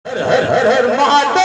હર હર હર હર મહાદેવ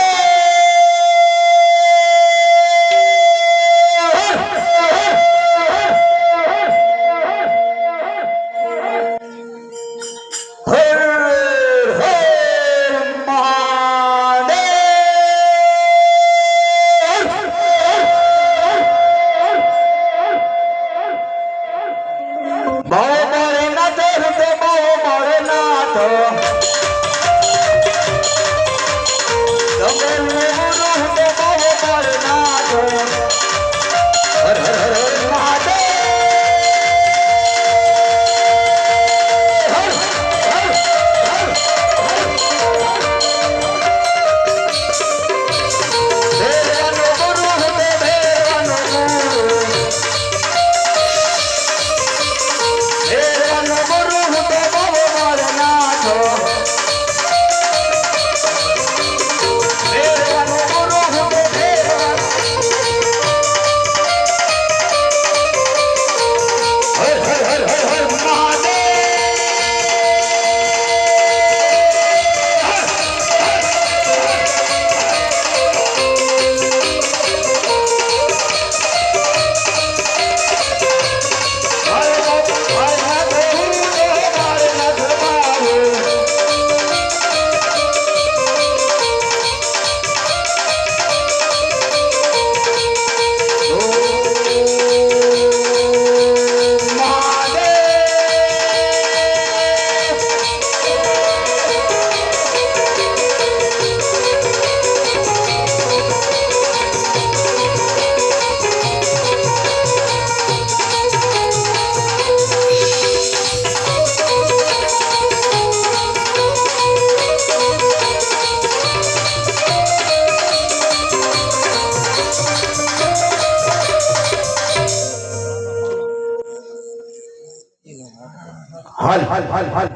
હાલ હાલ હાલ હાલ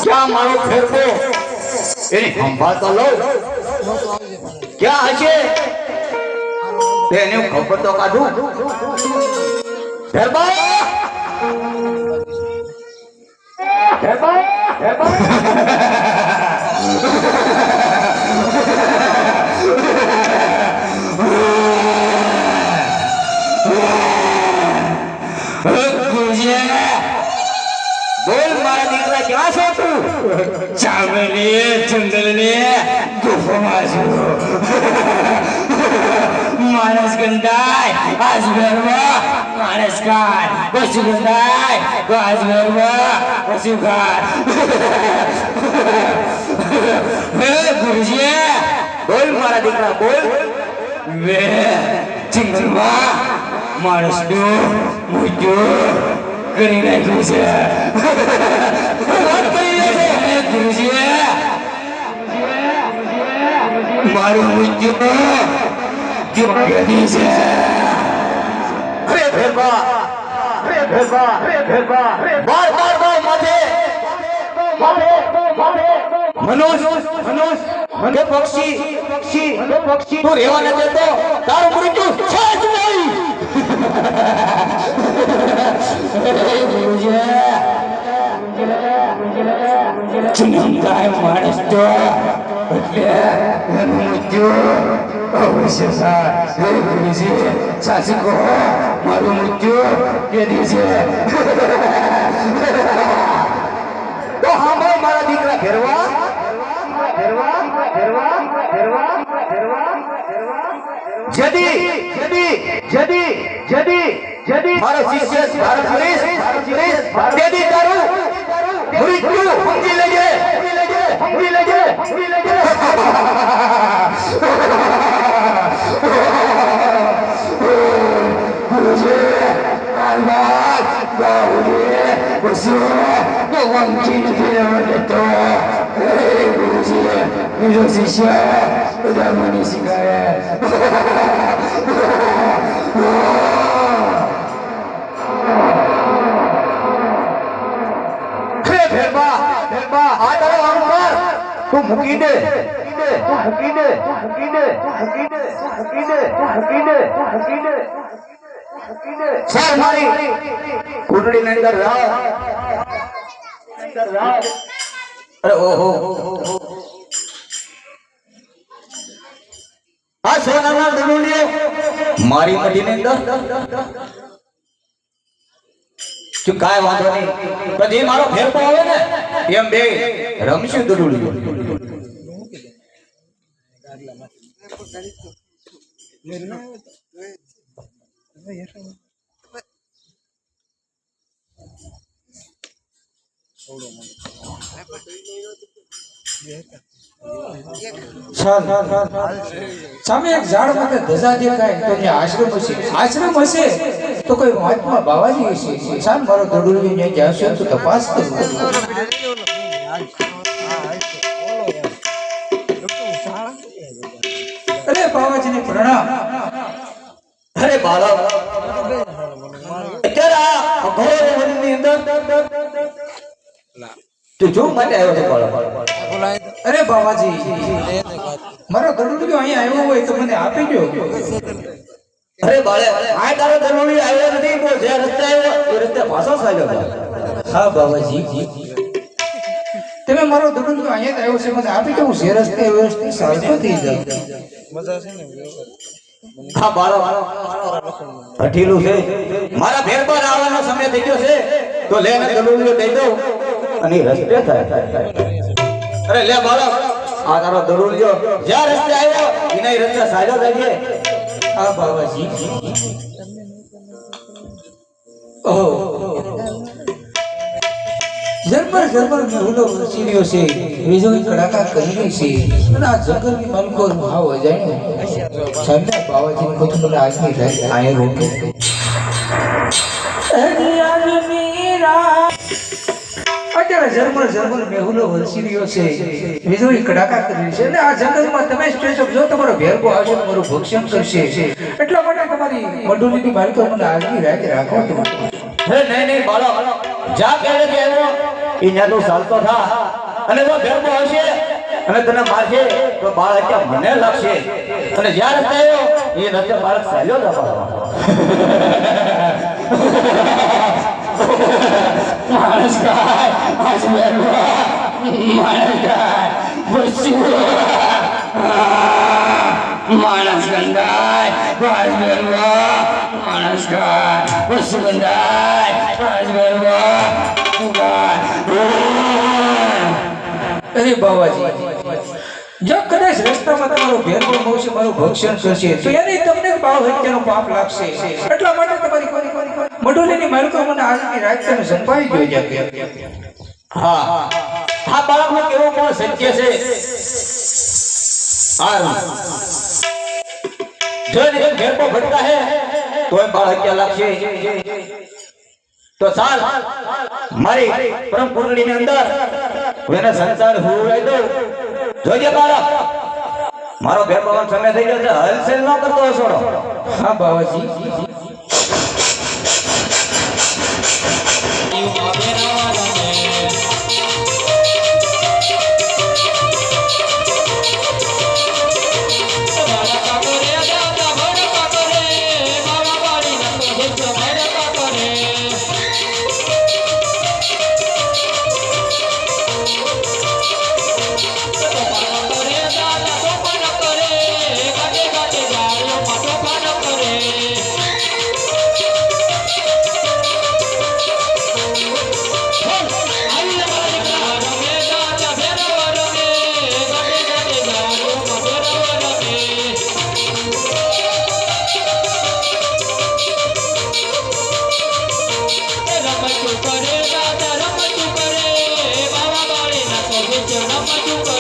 ક્યાં મારો ફેરવો એની સંભાળ તો લો ક્યાં હશે તેને ખબર તો કાઢું ફેરબા ફેરબા ફેરબા બોલ મારા દીકરા ક્યાં છો તું ચામલી જંગલની ગુફામાં છું માણસ ગંધાય આજમેરમાં માણસ ખાય પશુ ગંધાય આજમેરમાં પશુ ખાય ગુરુજી બોલ મારા દીકરા બોલ વે જંગલમાં માણસનું મૃત્યુ કરી નાખ્યું છે ગુરુજી મારું મૃત્યુ કરી છે અરે ભેરબા અરે ભેરબા અરે ભેરબા બાર બાર બાર માથે મનોજ મનોજ મને પક્ષી પક્ષી પક્ષી તું રહેવા ન દેતો તારું મૃત્યુ છે જ નહીં ચુનમદાય માણસ તો એટલે મૃત્યુ અવશ્ય સાસુ કહો મારું મૃત્યુ કરી છે તો હા મારા દીકરા ફેરવા ફેરવા ફેરવા ફેરવા ફેરવા જદી જદી જદી જદી જદી મારો શિષ્ય ભારત હરીશ જદી તારું મૃત્યુ સમજી લેજે સમજી લેજે સમજી લેજે આલબાત બાઉલી બસો વંકી નથી રહેવા દેતો ગુરુજી બીજો શિષ્ય બધા મને શીખાય તું મૂકી દે તું મૂકી દે તું મૂકી દે તું મૂકી દે તું મૂકી દે તું મૂકી દે તું મૂકી દે સાહેબ મારી કુંડળી ની અંદર રાવ અરે ઓહો આ સોનાના દડુલિયો મારી મટીની અંદર જો કાય વાંધો નહીં પછી મારો ફેરફો આવે ને એમ બે રમશું દડુલિયો સામે એક ઝાડ માટે ધજા દેખાય તો ત્યાં આશ્રમ હશે તો કોઈ મહાત્મા બાવાજી હશે સામ મારો દડુલિયો ત્યાં જાશો તો તપાસ કરો અરે બાવાજીને પ્રણામ અરે બાળક અત્યારે આ અઘોર વનની અંદર તું જો માટે આવ્યો છે બાળક અરે બાવાજી મારો દડુલિયો અહીંયા આવ્યો હોય તો મને આપી દો અરે બાળક આ તારો દડુલિયો આવ્યો નથી તો જે રસ્તે આવ્યો એ રસ્તે પાછો ચાલ્યો હા બાવાજી તમે મારો દડુલિયો અહીંયા આવ્યો છે મને આપી દો જે રસ્તે વ્યવસ્થિત સાચો થઈ જાવ હા બાળક હઠીલું છે મારા ફેર પર આવવાનો સમય થઈ ગયો છે તો લે ને દડુલિયો દઈ દઉં અને રસ્તે થાય અરે લે બાળક આ તારો દડુલિયો જ્યાં રસ્તે આવ્યો એના રસ્તે સાજો જઈએ હા બાવાજી ઓહો જરબર મેહુલો વરસીલ્યો છે વીજળી કડાકા કરી રહી છે અને આ જંગલની માલકો ભાવ અજાણ્યો સામે બાવાજીને કહું મને આજની રાત આયે રોકે અત્યારે જરબર મેહુલો વરસીલ્યો છે વીજળી કડાકા કરી રહી છે અને આ જંગલમાં તમે સ્ટેશન જો તમારો ભેરકો આવશે તમારું ભક્ષણ કરશે એટલા માટે તમારી મડુલીની માલકો મને આજની રાત રાખો અરે નહીં બાળક જા પહેલે કે આવ્યો અહીંયા તો ચાલતો થા અને જો ભેરકો હશે અને તને મારશે તો બાળક કે મને લાગશે અને જ્યાં રસ્તે આવ્યો એ રસ્તે બાળક ચાલ્યો જ માણસ ગાય આજ મેરવા માણસ ગાય માણસ ગંધાય આજ મેરવા માણસ ગાય વસ્તુ ગંધાય આજ મેરવા અરે બાવાજી જો કદાચ રસ્તામાં તમારો ભેરકો મળશે મારું ભક્ષણ કરશે તો એને તમને ભાવ હત્યાનો પાપ લાગશે એટલા માટે તમારી મડોલીની માલકો મને આજની રાત તમે સંભાળી જોઈ જાય હા હા બાળકનો કેવો કોણ સત્ય છે જો નિકલ ભેરકો ભટકા હે તોય બાળક ક્યાં લાગશે તો સાલ મારી પરમ કુંડળીની અંદર વેના સંસાર હુરાઈ દો જોજે બાળક મારો ભેર પવન સમય થઈ ગયો છે હલચલ ન કરતો હશોડો હા બાવાજી રમતું કરે